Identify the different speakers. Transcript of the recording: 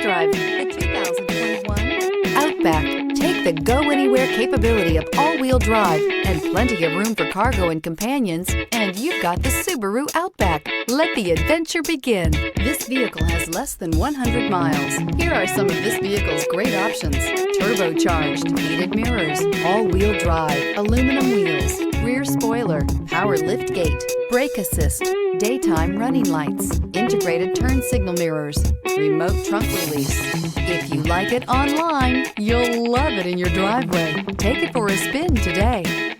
Speaker 1: drive the 2021 Outback. Take the go-anywhere capability of all-wheel drive and plenty of room for cargo and companions, and you've got the Subaru Outback. Let the adventure begin. This vehicle has less than 100 miles. Here are some of this vehicle's great options: turbocharged, heated mirrors, all-wheel drive, aluminum wheels, rear spoiler, power liftgate, brake assist, daytime running lights, integrated turn signal mirrors, remote trunk release. If you like it online, you'll love it in your driveway. Take it for a spin today.